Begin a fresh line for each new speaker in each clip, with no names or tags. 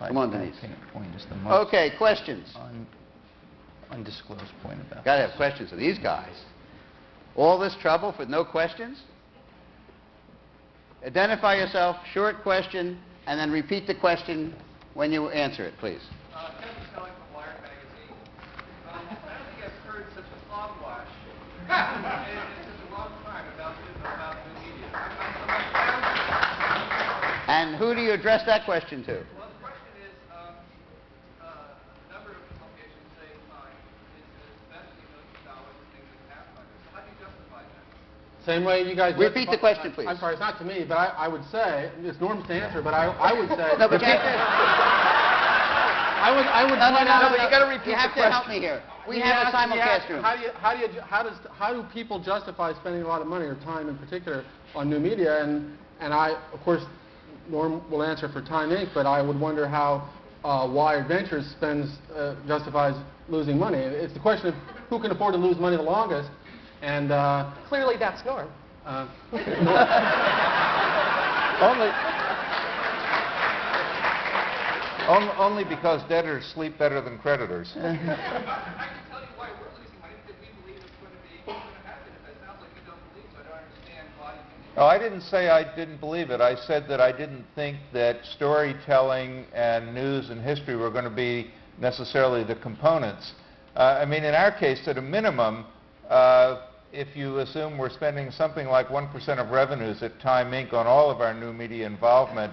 Come on, Denise.
Point is the most
Okay, questions?
undisclosed point about
Got to
this.
have questions of these guys. All this trouble for no questions? Identify yourself, short question, and then repeat the question when you answer it, please.
Kevin Kelly from Wired magazine. I don't think I've heard such a hogwash and such a long time about new media.
And who do you address that question to?
Well, the question is, a number of publications say time is investing millions of dollars in things that have time. So how do you justify that?
Same way you guys...
Repeat the question, please.
I'm sorry, it's not to me, but I would say, it's Norm's to answer, but I would say...
No, but you have to...
I would
No,
point out...
but you got to repeat. You have to help me here. We have a simulcast room.
How do people justify spending a lot of money or time in particular on new media? And I, of course, Norm will answer for Time Inc., but I would wonder how Wired Ventures justifies losing money. It's the question of who can afford to lose money the longest, and...
Clearly that's Norm.
Only because debtors sleep better than creditors.
I can tell you why we're losing money, because we believe it's going to happen. It sounds like you don't believe, so I don't understand why you think...
Oh, I didn't say I didn't believe it. I said that I didn't think that storytelling and news and history were going to be necessarily the components. I mean, in our case, at a minimum, if you assume we're spending something like 1% of revenues at Time Inc. on all of our new media involvement,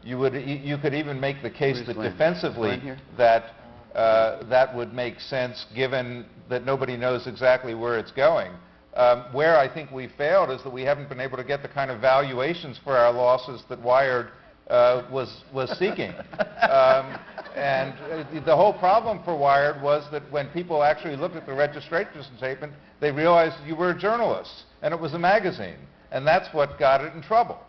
you could even make the case that defensively that would make sense, given that nobody knows exactly where it's going. Where I think we failed is that we haven't been able to get the kind of valuations for our losses that Wired was seeking. And the whole problem for Wired was that when people actually looked at the registration statement, they realized you were a journalist and it was a magazine, and that's what got it in trouble.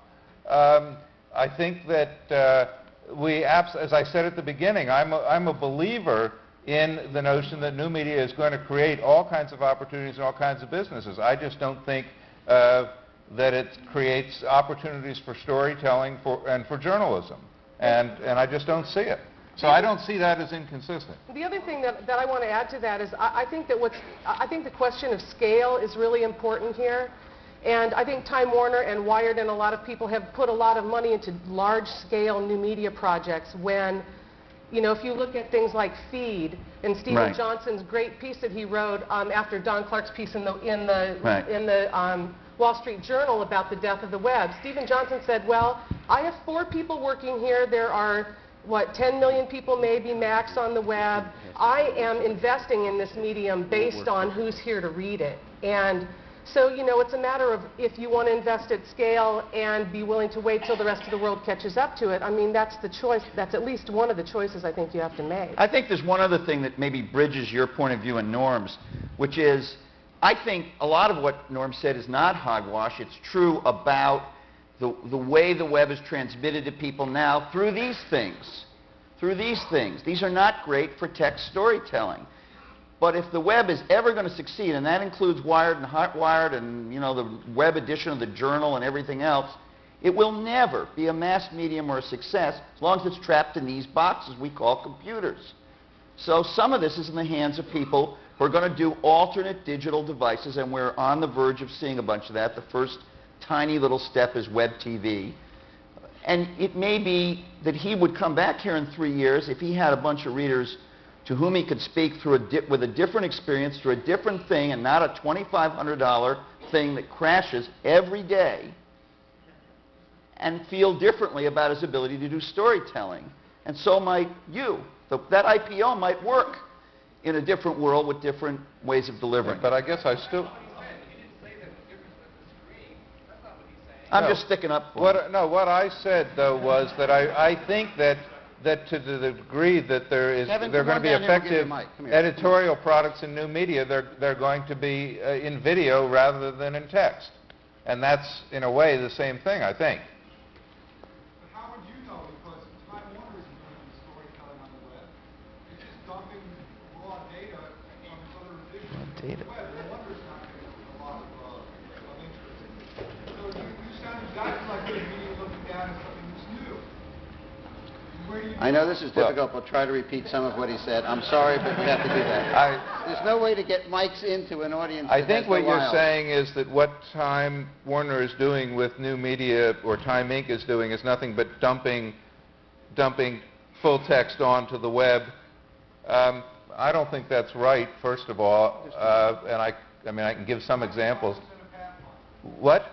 I think that as I said at the beginning, I'm a believer in the notion that new media is going to create all kinds of opportunities and all kinds of businesses. I just don't think that it creates opportunities for storytelling and for journalism, and I just don't see it. So I don't see that as inconsistent.
The other thing that I want to add to that is I think the question of scale is really important here. And I think Time Warner and Wired and a lot of people have put a lot of money into large-scale new media projects when, you know, if you look at things like Feed and Stephen Johnson's great piece that he wrote after Don Clark's piece in the Wall Street Journal about the death of the web, Stephen Johnson said, well, I have 4 people working here. There are, 10 million people maybe max on the web. I am investing in this medium based on who's here to read it. And so, you know, it's a matter of if you want to invest at scale and be willing to wait till the rest of the world catches up to it. I mean, that's the choice. That's at least one of the choices I think you have to make.
I think there's one other thing that maybe bridges your point of view and Norm's, which is I think a lot of what Norm said is not hogwash. It's true about the way the web is transmitted to people now through these things. These are not great for text storytelling. But if the web is ever going to succeed, and that includes Wired and Hotwired and, you know, the web edition of the Journal and everything else, it will never be a mass medium or a success as long as it's trapped in these boxes we call computers. So some of this is in the hands of people who are going to do alternate digital devices, and we're on the verge of seeing a bunch of that. The first tiny little step is web TV. And it may be that he would come back here in 3 years if he had a bunch of readers to whom he could speak through with a different experience, through a different thing, and not a $2,500 thing that crashes every day, and feel differently about his ability to do storytelling. And so might you. That IPO might work in a different world with different ways of delivering.
But I guess I still...
I'm just sticking up for him.
No, what I said, though, was that I think that to the degree that there are going to be effective editorial products in new media, they're going to be in video rather than in text. And that's, in a way, the same thing, I think.
But how would you know? Because Time Warner isn't doing the storytelling on the web. It's just dumping raw data from its other editions on the web. No wonder it's not getting a lot of interest. So you sound exactly like you're media looking down at something that's new.
I know this is difficult, but try to repeat some of what he said. I'm sorry, but we have to do that. There's no way to get mics into an audience
I
that
think
has
what
no
you're
aisles.
saying is that what Time Warner is doing with new media, or Time Inc. is doing, is nothing but dumping full text onto the web. I don't think that's right, first of all, and I mean, I can give some examples. What?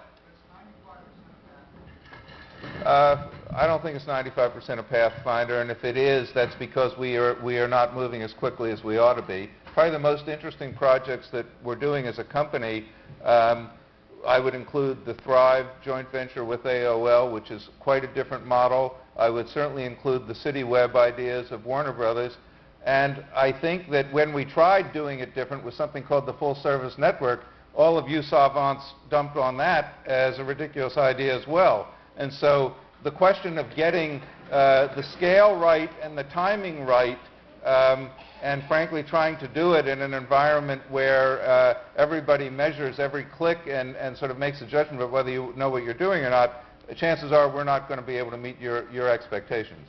I don't think it's 95% of Pathfinder, and if it is, that's because we are not moving as quickly as we ought to be. Probably the most interesting projects that we're doing as a company, I would include the Thrive joint venture with AOL, which is quite a different model. I would certainly include the CityWeb ideas of Warner Brothers. And I think that when we tried doing it different with something called the Full Service Network, all of you savants dumped on that as a ridiculous idea as well. And so the question of getting the scale right and the timing right, and frankly trying to do it in an environment where everybody measures every click and sort of makes a judgment of whether you know what you're doing or not, chances are we're not going to be able to meet your expectations.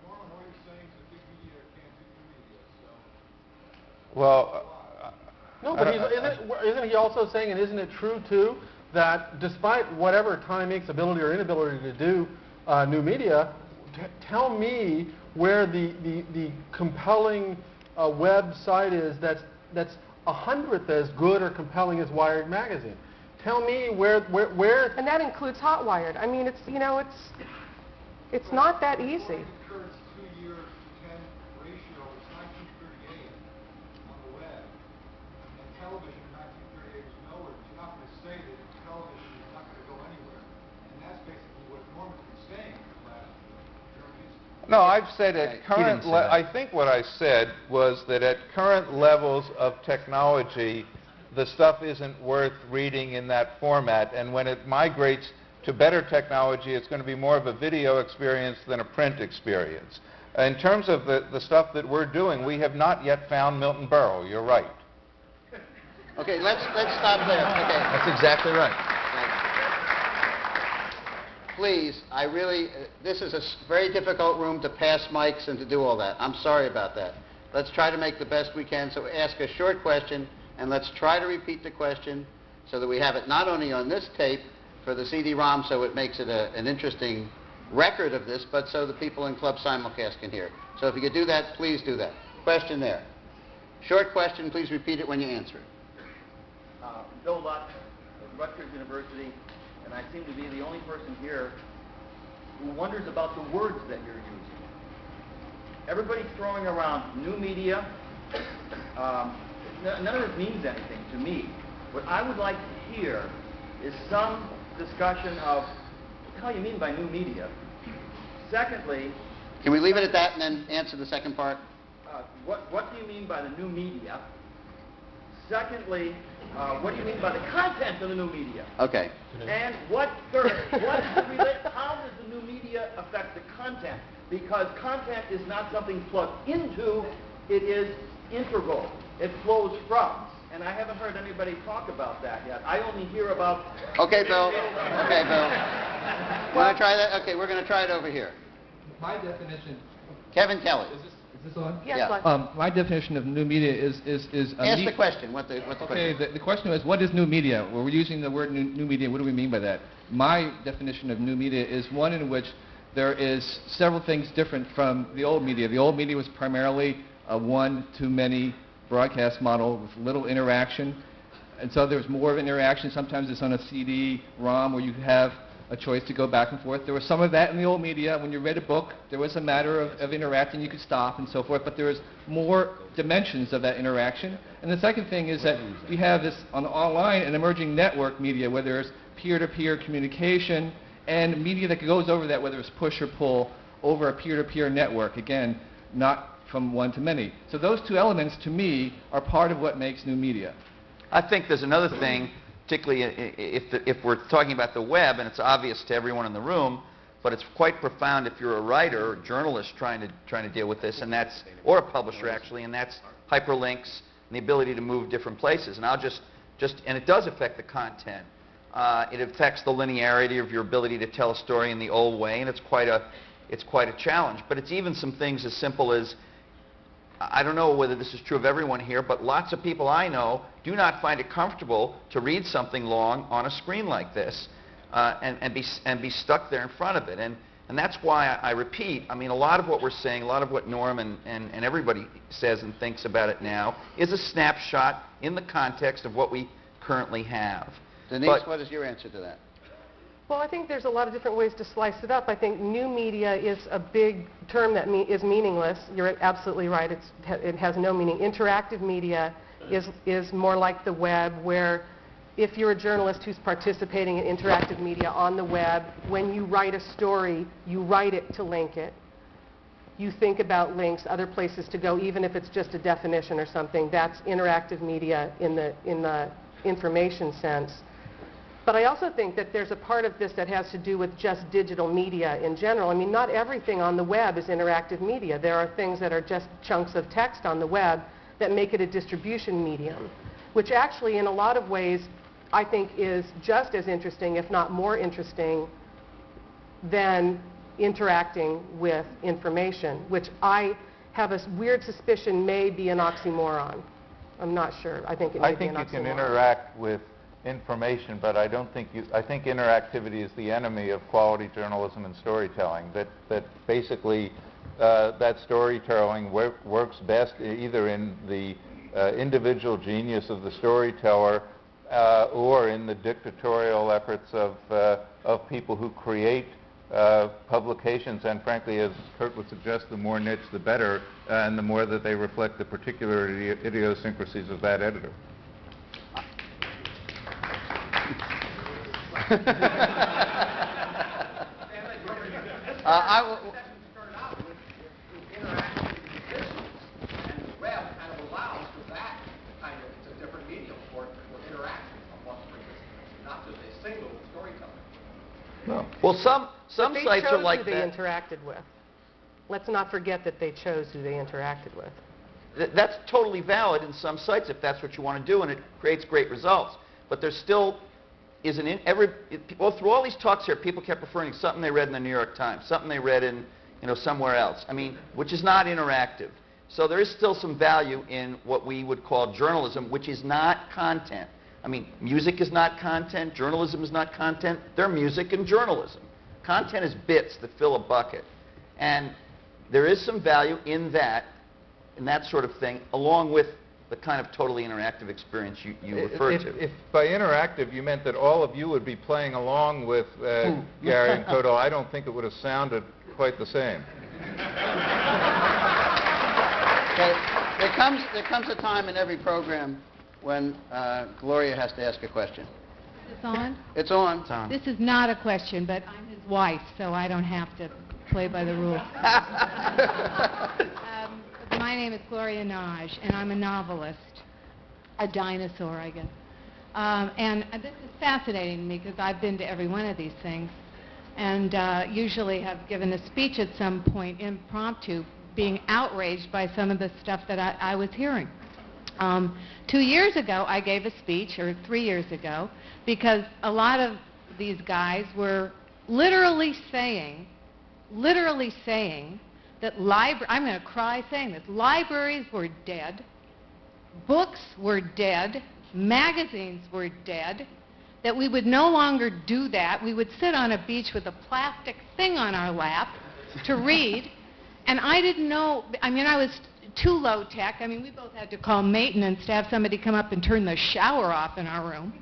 Norman, all you're saying is that big media can't do new media, so...
Well,
No, but isn't he also saying, and isn't it true too, that despite whatever Time Inc.'s ability or inability to do new media, tell me where the compelling website is that's 100th as good or compelling as Wired magazine. Tell me where.
And that includes Hot Wired. I mean, it's not that easy.
Kurt's 2-year to 10 ratio is 1938 on the web, and television in 1938 was nowhere. But you're not going to say that television is not going to go anywhere, and that's basically what Norman's been saying for the last years.
no, I've said at
He
current.
didn't say that.
I think what I said was that at current levels of technology, the stuff isn't worth reading in that format, and when it migrates to better technology, it's going to be more of a video experience than a print experience. In terms of the stuff that we're doing, we have not yet found Milton Berle. You're right.
Okay, let's stop there. Okay.
That's exactly right.
Please, I really, this is a very difficult room to pass mics and to do all that. I'm sorry about that. Let's try to make the best we can. So ask a short question, and let's try to repeat the question so that we have it not only on this tape for the CD-ROM, so it makes it an interesting record of this, but so the people in Club Simulcast can hear it. So if you could do that, please do that. Question there. Short question, please repeat it when you answer it.
Bill Lutz of Rutgers University, and I seem to be the only person here who wonders about the words that you're using. Everybody's throwing around new media. None of this means anything to me. What I would like to hear is some discussion of what the hell you mean by new media. Secondly,
Can we leave it at that and then answer the second part?
what do you mean by the new media? Secondly, what do you mean by the content of the new media?
Okay.
And how does the new media affect the content? Because content is not something plugged into, it is integral. It flows from. And I haven't heard anybody talk about that yet. I only hear about...
Okay, Bill. Okay, Bill. Want to try that? Okay, we're going to try it over here.
My definition,
Kevin Kelly.
is this on?
Yes,
Yeah.
Lutz.
My definition of new media is
Ask the question. What the
Okay,
question?
the question is, what is new media? Well, we're using the word new media. What do we mean by that? My definition of new media is one in which there is several things different from the old media. The old media was primarily a one-to-many broadcast model with little interaction, and so there's more of an interaction. Sometimes it's on a CD-ROM where you have a choice to go back and forth. There was some of that in the old media. When you read a book, there was a matter of interacting. You could stop and so forth, but there was more dimensions of that interaction. And the second thing is that we have this online and emerging network media where there's peer-to-peer communication and media that goes over that, whether it's push or pull, over a peer-to-peer network. Again, not from one to many. So those two elements, to me, are part of what makes new media.
I think there's another thing, particularly if we're talking about the web, and it's obvious to everyone in the room, but it's quite profound if you're a writer or a journalist trying to deal with this, and that's, or a publisher actually, and that's hyperlinks and the ability to move different places. And I'll just and it does affect the content. It affects the linearity of your ability to tell a story in the old way, and it's quite a it's quite a challenge. But it's even some things as simple as, I don't know whether this is true of everyone here, but lots of people I know do not find it comfortable to read something long on a screen like this and be stuck there in front of it. And that's why I repeat, I mean, a lot of what we're saying, a lot of what Norm and everybody says and thinks about it now is a snapshot in the context of what we currently have.
Denise, what is your answer to that?
Well, I think there's a lot of different ways to slice it up. I think new media is a big term that is meaningless. You're absolutely right. It has no meaning. Interactive media is more like the web, where if you're a journalist who's participating in interactive media on the web, when you write a story, you write it to link it. You think about links, other places to go, even if it's just a definition or something. That's interactive media in the information sense. But I also think that there's a part of this that has to do with just digital media in general. I mean, not everything on the web is interactive media. There are things that are just chunks of text on the web that make it a distribution medium, which actually in a lot of ways I think is just as interesting, if not more interesting, than interacting with information, which I have a weird suspicion may be an oxymoron. I'm not sure. I think it may be an oxymoron.
I think you can interact with information, but I don't think I think interactivity is the enemy of quality journalism and storytelling. That basically that storytelling works best either in the individual genius of the storyteller or in the dictatorial efforts of people who create publications, and frankly, as Kurt would suggest, the more niche the better, and the more that they reflect the particular idiosyncrasies of that editor.
Well, some sites are like
that. They chose who they
that.
interacted with. Let's not forget that they chose who they interacted with.
That's totally valid in some sites if that's what you want to do, and it creates great results. But there still is well, through all these talks here, people kept referring to something they read in the New York Times, something they read in, somewhere else. I mean, which is not interactive. So there is still some value in what we would call journalism, which is not content. I mean, music is not content, journalism is not content. They're music and journalism. Content is bits that fill a bucket. And there is some value in that sort of thing, along with the kind of totally interactive experience you referred to.
If by interactive you meant that all of you would be playing along with Gary and Kodo, I don't think it would have sounded quite the same.
Okay. There comes a time in every program when Gloria has to ask a question.
Is this on?
It's on.
It's on.
This is not a question, but I'm his wife, so I don't have to play by the rules. My name is Gloria Naj, and I'm a novelist, a dinosaur, I guess. And this is fascinating to me because I've been to every one of these things, and usually have given a speech at some point, impromptu, being outraged by some of the stuff that I was hearing. 2 years ago, I gave a speech, or 3 years ago, because a lot of these guys were literally saying that I'm going to cry saying this, libraries were dead, books were dead, magazines were dead, that we would no longer do that. We would sit on a beach with a plastic thing on our lap to read, and I didn't know, I mean, I was too low tech. I mean, we both had to call maintenance to have somebody come up and turn the shower off in our room.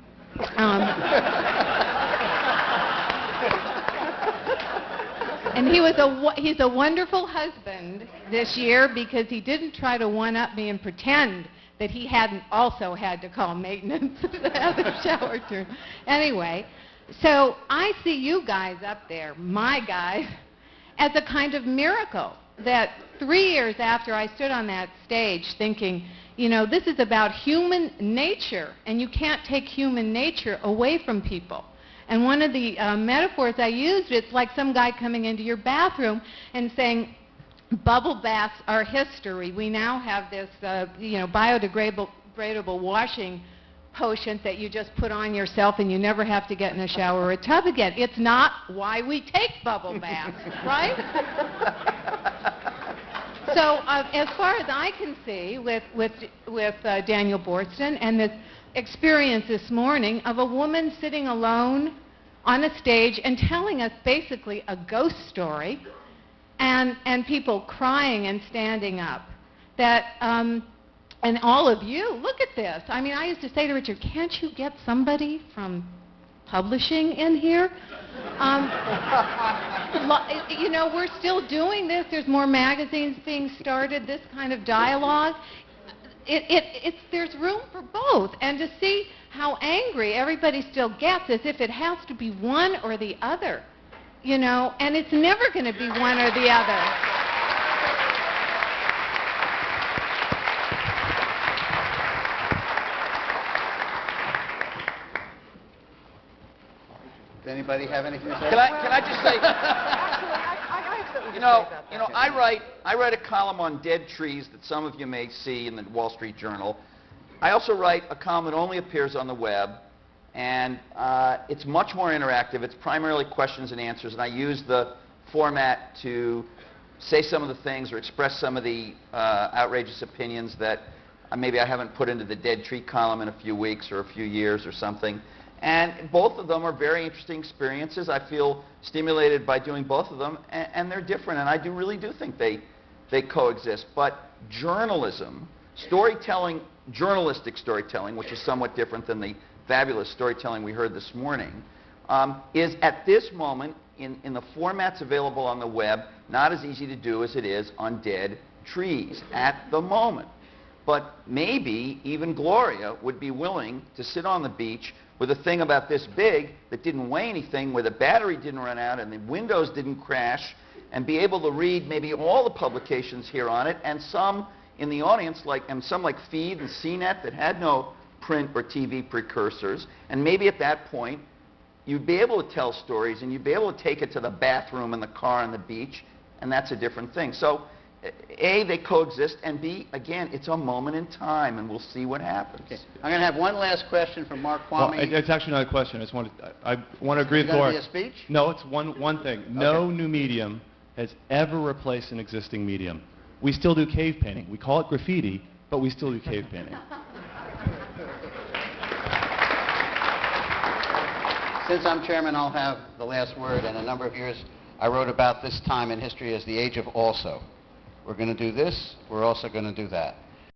And he's a wonderful husband this year because he didn't try to one-up me and pretend that he hadn't also had to call maintenance to have the shower turned. Anyway, so I see you guys up there, my guys, as a kind of miracle that 3 years after I stood on that stage thinking, this is about human nature, and you can't take human nature away from people. And one of the metaphors I used, it's like some guy coming into your bathroom and saying, bubble baths are history. We now have this, biodegradable washing potion that you just put on yourself and you never have to get in a shower or a tub again. It's not why we take bubble baths, right? So as far as I can see with Daniel Borsten and this experience this morning of a woman sitting alone on a stage and telling us basically a ghost story and people crying and standing up, that and all of you, look at this. I mean, I used to say to Richard, can't you get somebody from publishing in here? You know, we're still doing this. There's more magazines being started, this kind of dialogue. There's room for both. And to see how angry everybody still gets as if it has to be one or the other, you know, and it's never going to be one or the other.
Does anybody have anything to say?
Can I just say,
Actually, I have something to
you
say
know,
about
you know,
that.
I write a column on dead trees that some of you may see in the Wall Street Journal. I also write a column that only appears on the web, and it's much more interactive. It's primarily questions and answers, and I use the format to say some of the things or express some of the outrageous opinions that maybe I haven't put into the dead tree column in a few weeks or a few years or something. And both of them are very interesting experiences. I feel stimulated by doing both of them, and they're different, and I really do think they coexist. But journalism, storytelling, journalistic storytelling, which is somewhat different than the fabulous storytelling we heard this morning, is at this moment, in the formats available on the web, not as easy to do as it is on dead trees at the moment. But maybe even Gloria would be willing to sit on the beach with a thing about this big that didn't weigh anything, where the battery didn't run out and the windows didn't crash, and be able to read maybe all the publications here on it, and some in the audience, some like Feed and CNET that had no print or TV precursors, and maybe at that point you'd be able to tell stories and you'd be able to take it to the bathroom and the car and the beach, and that's a different thing. So A, they coexist, and B, again, it's a moment in time, and we'll see what happens.
Okay. I'm going to have one last question from Mark
Well,
Kwame.
it's actually not a question. I want to agree with
Is it going
Laura.
to be a speech?
No, it's one thing. No new medium has ever replaced an existing medium. We still do cave painting. We call it graffiti, but we still do cave painting.
Since I'm chairman, I'll have the last word. And a number of years, I wrote about this time in history as the age of also. We're going to do this. We're also going to do that.